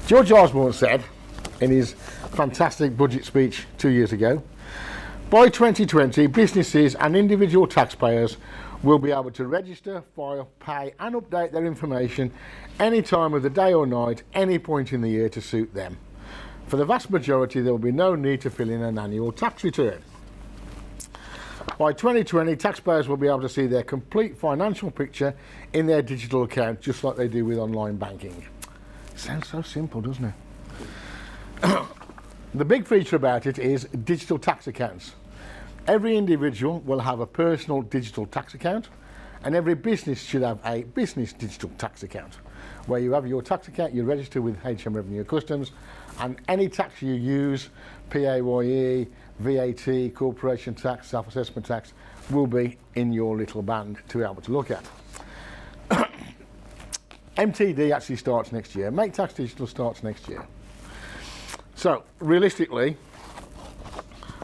George Osborne said in his fantastic budget speech 2 years ago, by 2020, businesses and individual taxpayers will be able to register, file, pay and update their information any time of the day or night, any point in the year to suit them. For the vast majority, there will be no need to fill in an annual tax return. By 2020, taxpayers will be able to see their complete financial picture in their digital account, just like they do with online banking. Sounds so simple, doesn't it? The big feature about it is digital tax accounts. Every individual will have a personal digital tax account, and every business should have a business digital tax account, where you have your tax account, you register with HMRC Customs, and any tax you use, PAYE, VAT, corporation tax, self-assessment tax, will be in your little band to be able to look at. MTD actually starts next year. Make Tax Digital starts next year. So, realistically,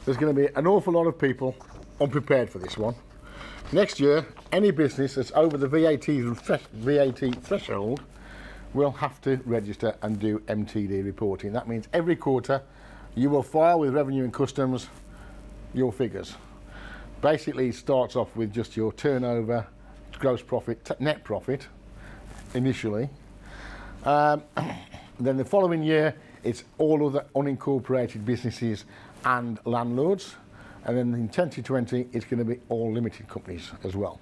there's going to be an awful lot of people unprepared for this one. Next year, any business that's over the VAT threshold will have to register and do MTD reporting. That means every quarter you will file with Revenue and Customs your figures. Basically, it starts off with just your turnover, gross profit, net profit, initially. Then the following year, it's all other unincorporated businesses and landlords. And then in 2020, it's going to be all limited companies as well.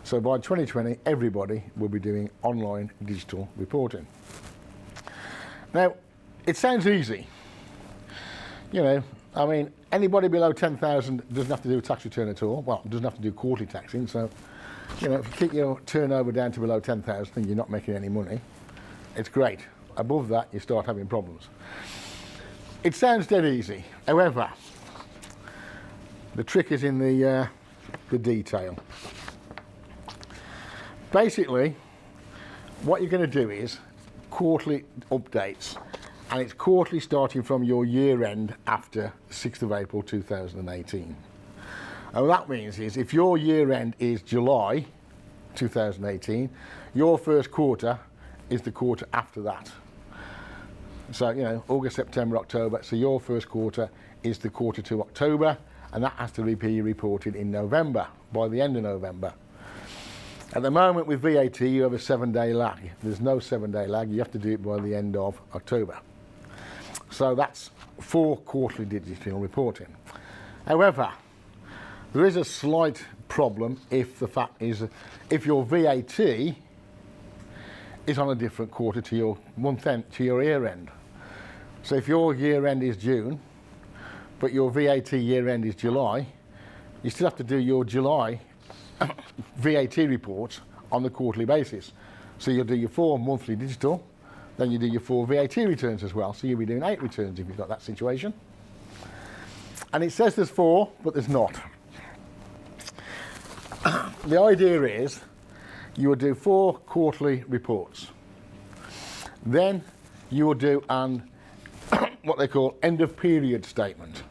So by 2020, everybody will be doing online digital reporting. Now, it sounds easy. You know, I mean, anybody below 10,000 doesn't have to do a tax return at all. Well, doesn't have to do quarterly taxing. So, you know, if you keep your turnover down to below 10,000 and you're not making any money, it's great. Above that, you start having problems. It sounds dead easy. However, the trick is in the detail. Basically, what you're going to do is quarterly updates, and it's quarterly starting from your year end after 6th of April 2018. And what that means is if your year end is July 2018, your first quarter is the quarter after that. So, you know, August, September, October, so your first quarter is the quarter to October, and that has to be reported in November, by the end of November. At the moment with VAT, you have a 7-day lag. There's no 7-day lag, you have to do it by the end of October. So that's 4 quarterly digital reporting. However, there is a slight problem if the fact is, if your VAT is on a different quarter to your month end, to your year end. So if your year end is June, but your VAT year end is July, you still have to do your July VAT reports on the quarterly basis. So you'll do your 4 monthly digital, then you do your 4 VAT returns as well. So you'll be doing 8 returns if you've got that situation. And it says there's 4, but there's not. The idea is you will do 4 quarterly reports. Then you will do an what they call end of period statement,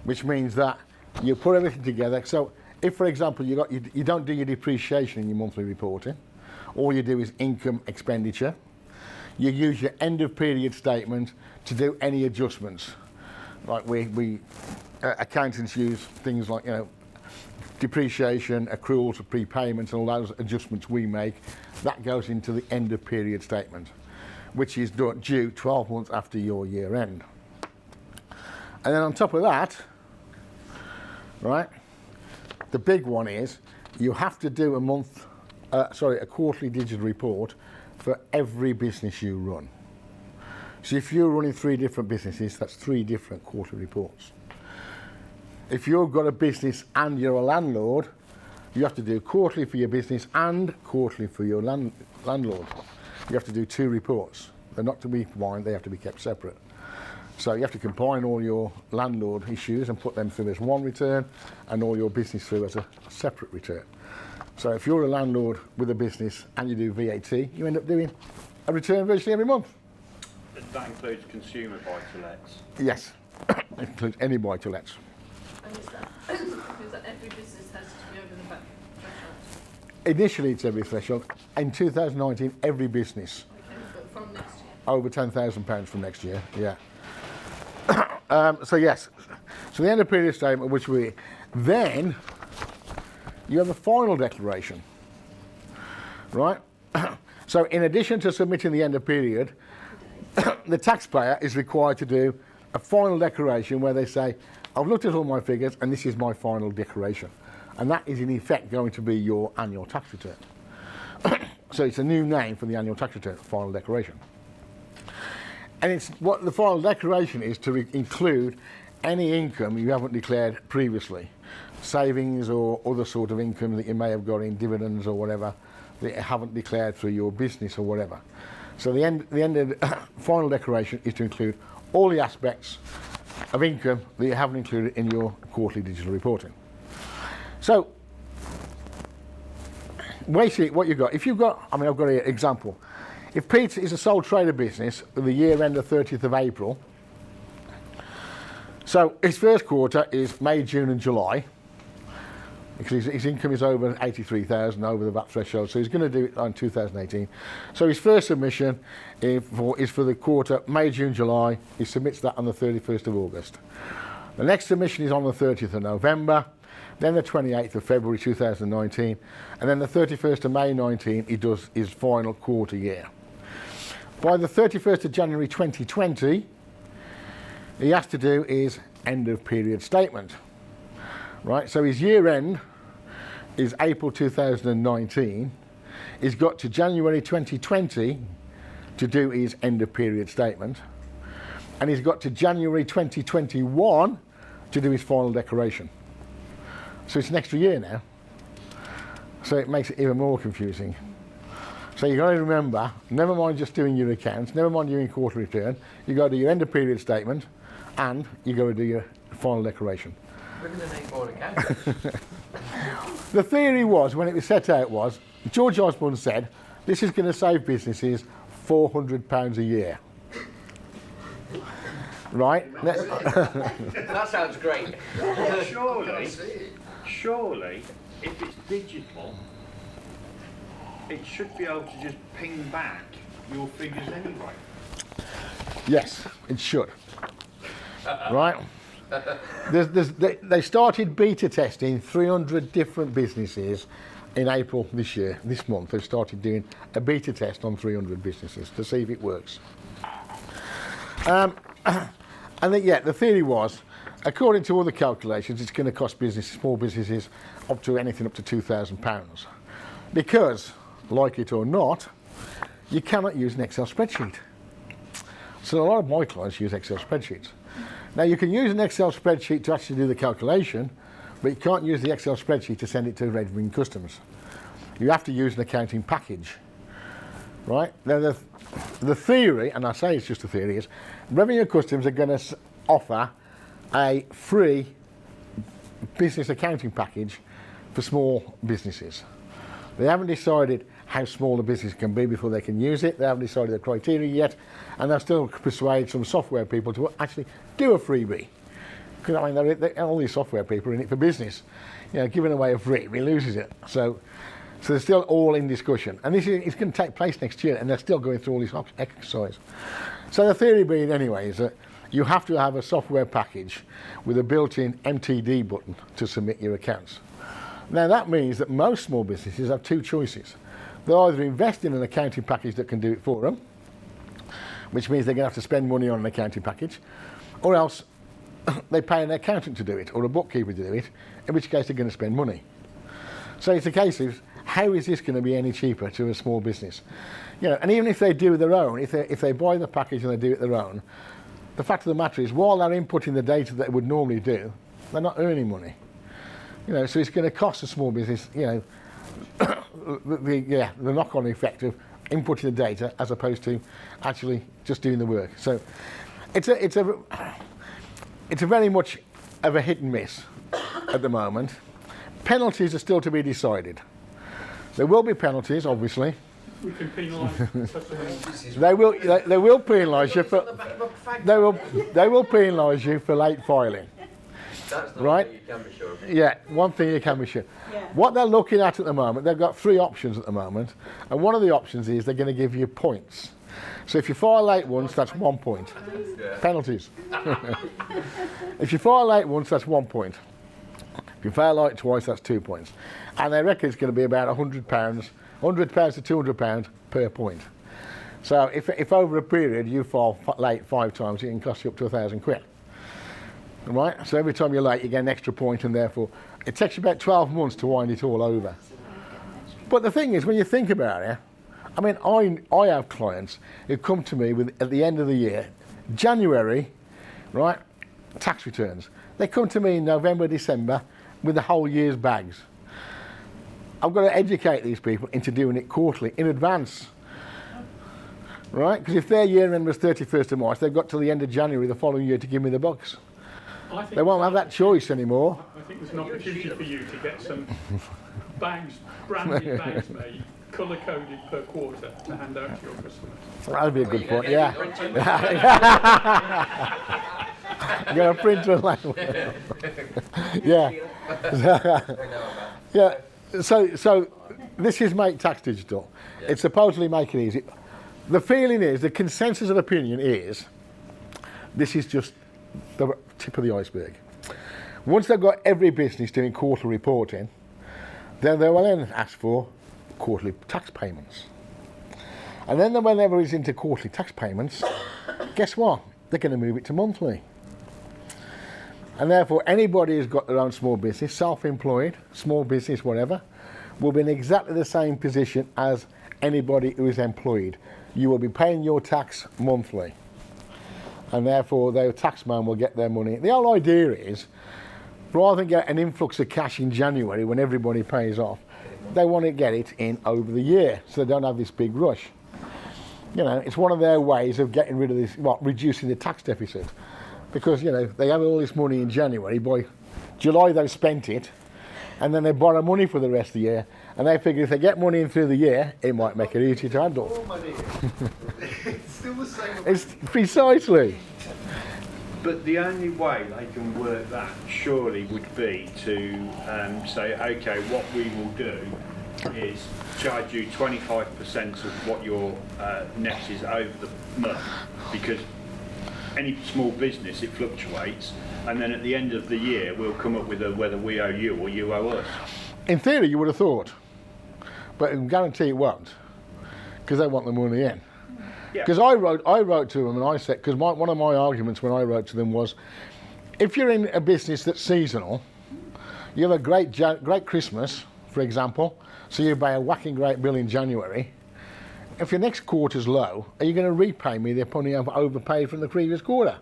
which means that you put everything together. So if, for example, you don't do your depreciation in your monthly reporting, all you do is income expenditure, you use your end of period statement to do any adjustments. Like we accountants use things like, you know, depreciation, accruals, prepayments, and all those adjustments we make, that goes into the end of period statement, which is due 12 months after your year end. And then on top of that, right, the big one is you have to do a quarterly digital report for every business you run. So if you're running 3 different businesses, that's 3 different quarterly reports. If you've got a business and you're a landlord, you have to do quarterly for your business and quarterly for your landlord. You have to do 2 reports. They're not to be combined, they have to be kept separate. So you have to combine all your landlord issues and put them through as one return and all your business through as a separate return. So if you're a landlord with a business and you do VAT, you end up doing a return virtually every month. That includes consumer buy-to-lets? Yes, it includes any buy-to-lets. And is that every business has to be over the back threshold? Initially it's every threshold. In 2019, every business. Okay, but from next year? over £10,000 from next year. Yeah. So yes. So the end of period statement, which then you have a final declaration, right? So in addition to submitting the end of period, the taxpayer is required to do a final declaration where they say, I've looked at all my figures and this is my final declaration. And that is in effect going to be your annual tax return. So it's a new name for the annual tax return, final declaration. And it's what the final declaration is to include any income you haven't declared previously, savings or other sort of income that you may have got in dividends or whatever that you haven't declared through your business or whatever. So the end of the final declaration is to include all the aspects of income that you haven't included in your quarterly digital reporting. So basically what you've got, if you've got, I mean, I've got an example. If Pete is a sole trader business with the year end of 30th of April, so his first quarter is May, June and July, because his income is over 83,000 over the VAT threshold, so he's going to do it on 2018. So his first submission is for the quarter May, June, July. He submits that on the 31st of August. The next submission is on the 30th of November, then the 28th of February 2019, and then the 31st of May 19 he does his final quarter year. By the 31st of January 2020, he has to do his end of period statement. Right, so his year end is April 2019. He's got to January 2020 to do his end of period statement. And he's got to January 2021 to do his final declaration. So it's an extra year now. So it makes it even more confusing. So you've got to remember, never mind just doing your accounts, never mind doing quarterly return, you've got to do your end of period statement and you've got to do your final declaration. We're going to need more accountants. The theory was, when it was set out, was George Osborne said this is going to save businesses £400 a year. Right? That sounds great. Surely, if it's digital, it should be able to just ping back your figures anyway. Yes, it should. Right? They started beta testing 300 different businesses in April this month. They've started doing a beta test on 300 businesses to see if it works. And the theory was, according to all the calculations, it's going to cost small businesses up to £2,000. Because, like it or not, you cannot use an Excel spreadsheet. So a lot of my clients use Excel spreadsheets. Now you can use an Excel spreadsheet to actually do the calculation, but you can't use the Excel spreadsheet to send it to RIBN customers. You have to use an accounting package, right? Now the theory, and I say it's just a theory, is revenue customers are going to offer a free business accounting package for small businesses. They haven't decided how small the business can be before they can use it. They haven't decided the criteria yet, and they'll still persuade some software people to actually do a freebie. Because I mean, all these software people are in it for business. You know, giving away a freebie loses it. So they're still all in discussion, and it's going to take place next year, and they're still going through all this exercise. So the theory being, anyway, is that you have to have a software package with a built-in MTD button to submit your accounts. Now that means that most small businesses have two choices. They'll either invest in an accounting package that can do it for them, which means they're going to have to spend money on an accounting package, or else they pay an accountant to do it or a bookkeeper to do it, in which case they're going to spend money. So it's a case of, how is this going to be any cheaper to a small business? You know, and even if they do their own, if they buy the package and they do it their own, the fact of the matter is, while they're inputting the data that they would normally do, they're not earning money. You know, so it's going to cost a small business, you know, the knock-on effect of inputting the data as opposed to actually just doing the work. So it's a very much of a hit and miss at the moment. Penalties are still to be decided. There will be penalties, obviously. We can penalise. They will penalise you for they will penalise you for late filing. That's the right? one thing you can be sure of. Yeah, one thing you can be sure. Yeah. What they're looking at the moment, they've got three options at the moment, and one of the options is they're going to give you points. So if you file late once, that's 1 point. Yeah. Penalties. If you file late once, that's 1 point. If you file late twice, that's 2 points. And they reckon it's going to be about £100 to £200 per point. So if over a period you file late 5 times, it can cost you up to £1,000. Right? So every time you're late, you get an extra point, and therefore it takes you about 12 months to wind it all over. But the thing is, when you think about it, I mean, I have clients who come to me at the end of the year, January, right, tax returns. They come to me in November, December with the whole year's bags. I've got to educate these people into doing it quarterly in advance. Right? Because if their year end was 31st of March, they've got till the end of January the following year to give me the box. They won't have that choice anymore. I think there's an opportunity for you to get some bags, branded bags made, colour-coded per quarter to hand out to your customers. That'd be a good point, yeah. I'm going to print a language. Yeah. Yeah. So this is Make Tax Digital. Yeah. It's supposedly make it easy. The feeling is, the consensus of opinion is, this is just the tip of the iceberg. Once they've got every business doing quarterly reporting, then they will then ask for quarterly tax payments. And then whenever it's into quarterly tax payments, guess what? They're going to move it to monthly. And therefore, anybody who's got their own small business, self-employed, small business, whatever, will be in exactly the same position as anybody who is employed. You will be paying your tax monthly. And therefore, their taxman will get their money. The whole idea is, rather than get an influx of cash in January when everybody pays off, they want to get it in over the year, so they don't have this big rush. You know, it's one of their ways of getting rid of this, reducing the tax deficit. Because, you know, they have all this money in January, by July they've spent it, and then they borrow money for the rest of the year, and they figure if they get money in through the year, it might make it easier to handle. More money. It's still the same. It's precisely. But the only way they can work that surely would be to say, okay, what we will do is charge you 25% of what your net is over the month, because any small business, it fluctuates, and then at the end of the year we'll come up with whether we owe you or you owe us. In theory, you would have thought, but I can guarantee it won't, because they want the money in. Because I wrote to them and I said, because one of my arguments when I wrote to them was, if you're in a business that's seasonal, you have a great Christmas, for example, so you pay a whacking great bill in January. If your next quarter's low, are you going to repay me the money I've overpaid from the previous quarter?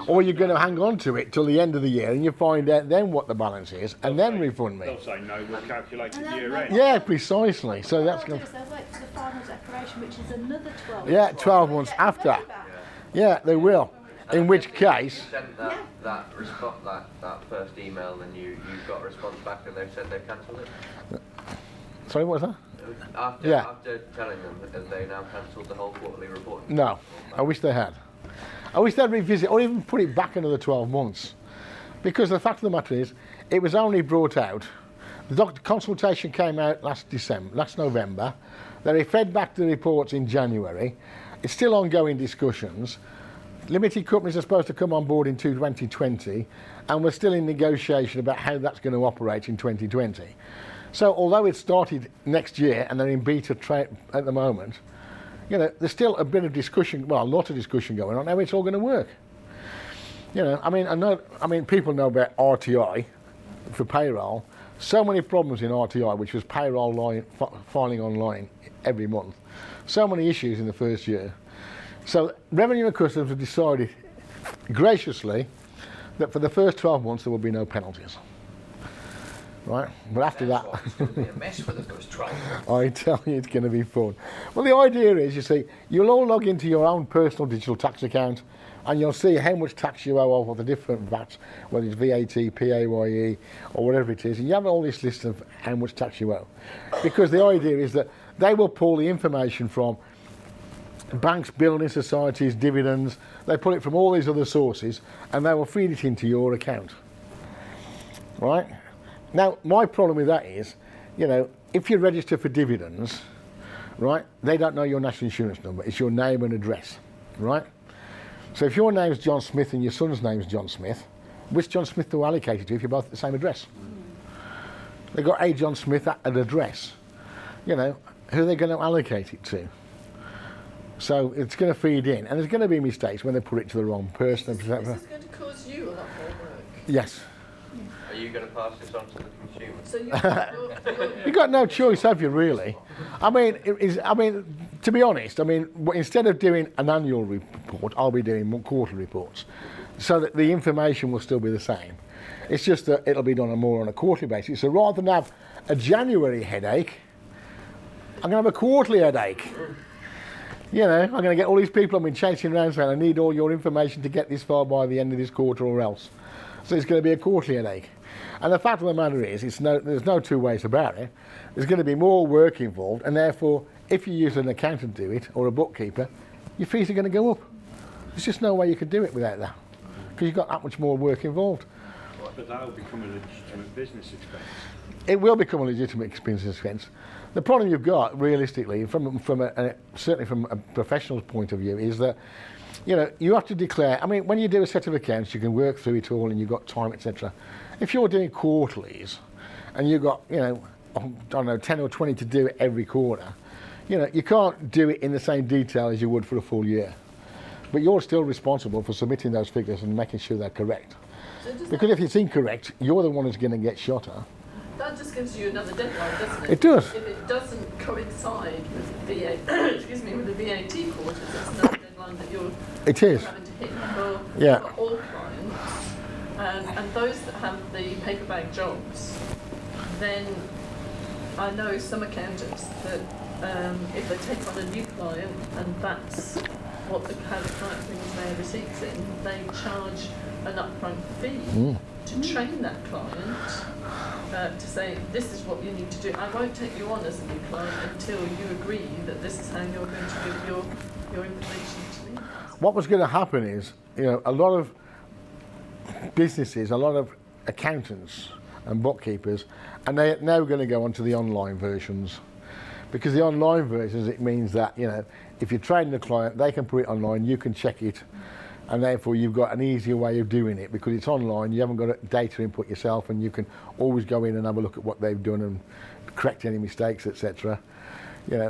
Or you're going to hang on to it till the end of the year and you find out then what the balance is and then refund me. They'll say, no, we'll calculate at year end. Yeah, precisely. So that's going to... They'll wait for the final declaration, which is another 12 months. Yeah, 12 months after. Yeah, they will. In which case... You sent that first email and you got a response back and they said they've cancelled it? Sorry, what was that? After telling them that they now cancelled the whole quarterly report? No, I wish they had. I wish they'd revisit or even put it back another 12 months. Because the fact of the matter is, it was only brought out, the consultation came out last November, they fed back the reports in January, it's still ongoing discussions, limited companies are supposed to come on board in 2020, and we're still in negotiation about how that's going to operate in 2020. So although it started next year and they're in beta at the moment, you know, there's still a bit of discussion, well, a lot of discussion going on how it's all going to work. You know, I mean, people know about RTI for payroll. So many problems in RTI, which was payroll filing online every month. So many issues in the first year. So Revenue and Customs have decided graciously that for the first 12 months there will be no penalties. Right, but after that, It's going to be a mess for the first 12 months. I tell you, it's going to be fun. Well, the idea is, you see, you'll all log into your own personal digital tax account, and you'll see how much tax you owe of the different VATs, whether it's VAT, PAYE, or whatever it is, and you have all this list of how much tax you owe. Because the idea is that they will pull the information from banks, building societies, dividends, they pull it from all these other sources, and they will feed it into your account. Right? Now, my problem with that is, you know, if you register for dividends, right? They don't know your national insurance number. It's your name and address, right? So if your name's John Smith and your son's name's John Smith, which John Smith do I allocate it to if you're both at the same address? They've got a John Smith at an address. You know, who are they going to allocate it to? So it's going to feed in, and there's going to be mistakes when they put it to the wrong person. Is this going to cause you a lot more work? Yes. Are you going to pass this on to the consumer? So you're You've got no choice, have you, really? I mean, to be honest, instead of doing an annual report, I'll be doing quarterly reports, so that the information will still be the same. It's just that it'll be done more on a quarterly basis. So rather than have a January headache, I'm going to have a quarterly headache. You know, I'm going to get all these people I've been chasing around saying, I need all your information to get this far by the end of this quarter or else. So it's going to be a quarterly headache. And the fact of the matter is, there's no two ways about it. There's going to be more work involved, and therefore, if you use an accountant to do it, or a bookkeeper, your fees are going to go up. There's just no way you could do it without that, because you've got that much more work involved. But that'll become a legitimate business expense. It will become a legitimate business expense. The problem you've got, realistically, certainly from a professional's point of view, is that you know you have to declare. I mean, when you do a set of accounts, you can work through it all, and you've got time, etc. If you're doing quarterlies, and you've got I don't know 10 or 20 to do it every quarter, you can't do it in the same detail as you would for a full year. But you're still responsible for submitting those figures and making sure they're correct. So because if it's incorrect, you're the one who's going to get shot at. that just gives you another deadline, doesn't it? It does. If it doesn't coincide with the with the VAT quarters, it's another deadline that you're It is. having to hit for, Yeah. for all clients. And those that have the paper bag jobs, then I know some accountants that if they take on a new client and that's how the client brings their receipts in, they charge an upfront fee to train that client to say, this is what you need to do. I won't take you on as a new client until you agree that this is how you're going to give your information to me. What was going to happen is, a lot of businesses, a lot of accountants and bookkeepers, and they're now going to go onto the online versions. Because the online versions, it means that, if you're training a client, they can put it online, you can check it, and therefore you've got an easier way of doing it because it's online, you haven't got data input yourself, and you can always go in and have a look at what they've done and correct any mistakes, etc.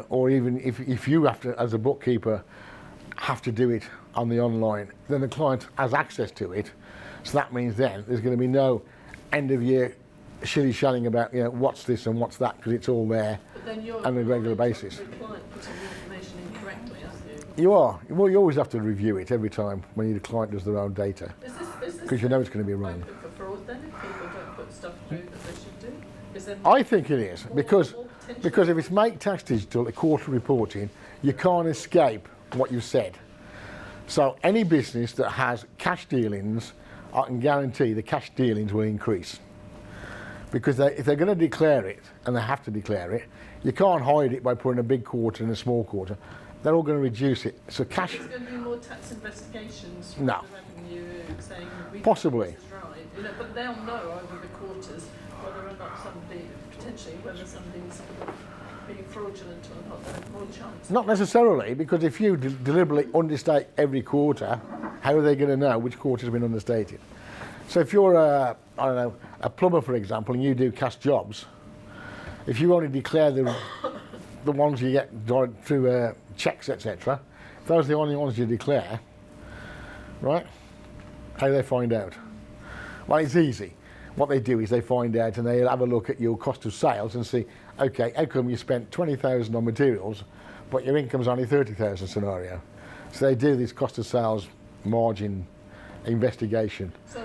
Or even if you have to, as a bookkeeper, have to do it on the online, then the client has access to it. So that means then there's going to be no end of year shilly-shallying about what's this and what's that, because it's all there on a regular basis. The client putting the information in correctly, aren't you? You are. Well, you always have to review it every time when your client does their own data, Is this because you know it's going to be wrong. open for fraud then if people don't put stuff through that they should do? Is there I think it is, because more potential? because if it's make tax digital, a quarter reporting, you can't escape what you've said. So any business that has cash dealings, I can guarantee the cash dealings will increase. Because if they're going to declare it, and they have to declare it, you can't hide it by putting a big quarter and a small quarter. They're all going to reduce it. So cash... There's going to be more tax investigations from No. the revenue saying we think Possibly. this is right. But they'll know over the quarters whether or not somebody's being fraudulent or not. There's more chance. Not necessarily, because if you deliberately understate every quarter, how are they going to know which quarter has been understated? So if you're a plumber, for example, and you do cash jobs, if you only declare the ones you get through checks, etc., if those are the only ones you declare, right? How do they find out? Well, it's easy. What they do is they find out and they have a look at your cost of sales and see, okay, how come you spent 20,000 on materials, but your income's only 30,000 scenario? So they do this cost of sales margin investigation. So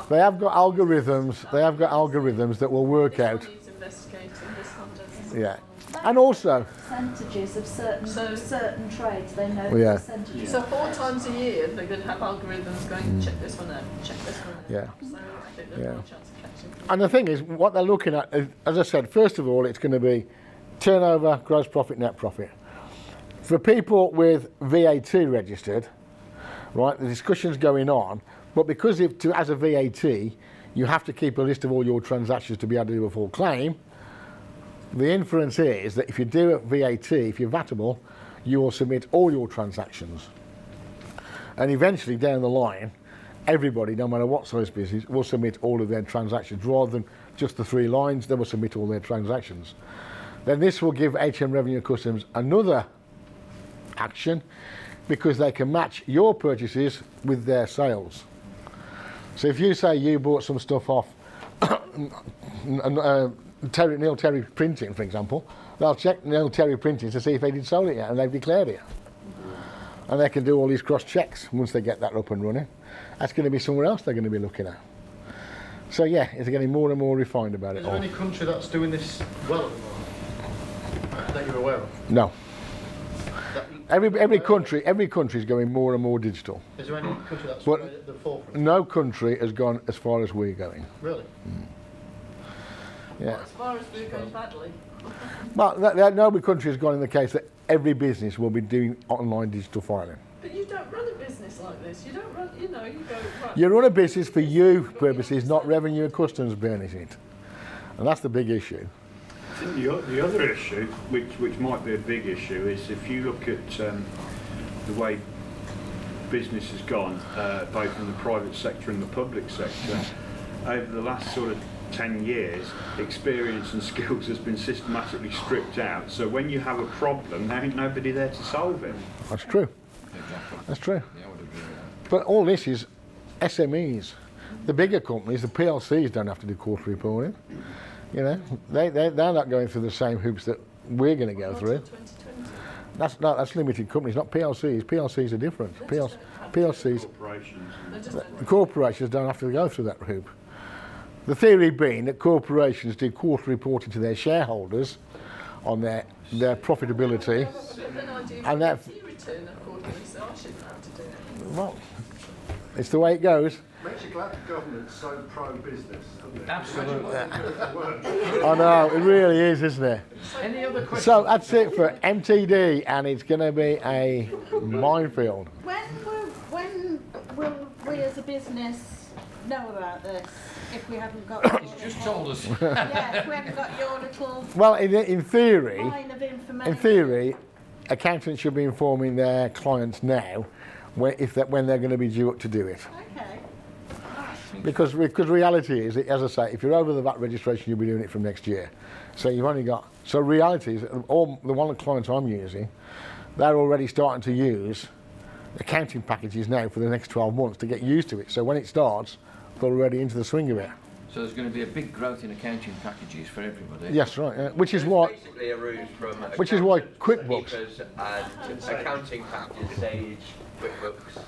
They have got algorithms. They have got algorithms that will work out. This one needs investigating, this one doesn't. Yeah, and also. Percentages of certain trades, they know Yeah. percentages. So 4 times a year they're going to have algorithms going, check this one out, check this one out. Yeah. So I think there's Yeah. more chance of catching. And the thing is, what they're looking at, as I said, first of all, it's going to be turnover, gross profit, net profit. For people with VAT registered, right, the discussion's going on, but because as a VAT, you have to keep a list of all your transactions to be able to do a full claim, The inference is that if you do a VAT, if you're VATable, you will submit all your transactions. And eventually down the line, everybody, no matter what size business, will submit all of their transactions. Rather than just the 3 lines, they will submit all their transactions. Then this will give HM Revenue Customs another action, because they can match your purchases with their sales. So if you say you bought some stuff off Neil Terry Printing, for example, they'll check Neil Terry Printing to see if they did sold it yet, and they've declared it. And they can do all these cross checks once they get that up and running. That's going to be somewhere else they're going to be looking at. So yeah, it's getting more and more refined about it all. Is there any country that's doing this well at the moment that you're aware of? No. Every country is going more and more digital. Is there any country that's But right at the forefront? no country has gone as far as we're going. Really? Yeah. As far as we're going badly. But no country has gone in the case that every business will be doing online digital filing. But you don't run a business like this. You don't run, you know, you go, right. You run a business for you purposes, not revenue and customs benefit. And that's the big issue. I think the other issue, which might be a big issue, is if you look at the way business has gone, both in the private sector and the public sector, over the last sort of 10 years, experience and skills has been systematically stripped out. So when you have a problem, there ain't nobody there to solve it. That's true. That's true. But all this is SMEs. The bigger companies, the PLCs, don't have to do quarterly reporting. You know, they're not going through the same hoops that we're going to go through. 2020. That's limited companies, not PLCs. PLCs are different. PLCs, Corporations. corporations don't have to go through that hoop. The theory being that corporations do quarterly reporting to their shareholders on their profitability, But then I do and that, return accordingly, so I shouldn't have to do it. well, it's the way it goes. Makes you glad the government's so pro-business, doesn't it? Absolutely. I know, it really is, isn't it? Any other questions? So that's it for MTD, and it's going to be a minefield. When will we as a business know about this? If we haven't got your Just told us. yeah, if we haven't got your little Well, in theory, line of information. in theory, accountants should be informing their clients now when they're going to be due up to do it. Okay. Because reality is, as I say, if you're over the VAT registration, you'll be doing it from next year. So you've only got. So reality is, all the one of the clients I'm using, they're already starting to use accounting packages now for the next 12 months to get used to it. So when it starts, they're already into the swing of it. So there's going to be a big growth in accounting packages for everybody. Yes, right. Yeah. Which is It's what. basically a route from Which is why accountants, QuickBooks- bookkeepers and accounting packages, Sage, QuickBooks.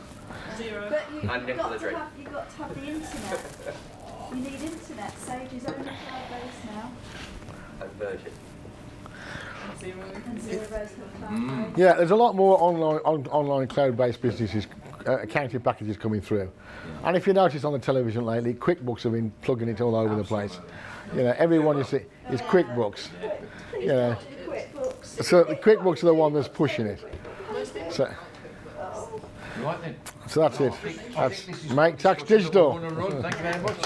Zero. But And Nicola you've Drake. got to have the internet. You need internet. Sage is only cloud-based now, And Virgin. Zero. and Zero Rose cloud-based. Yeah, there's a lot more online cloud-based businesses, accounting packages coming through. And if you notice on the television lately, QuickBooks have been plugging it all over the place. You know, everyone is QuickBooks. Please You know, don't do QuickBooks. so the QuickBooks are the one that's pushing it. So, Right then. so that's it. I think That's this is Make Tax discussion that Digital. we're gonna run. Thank you very much.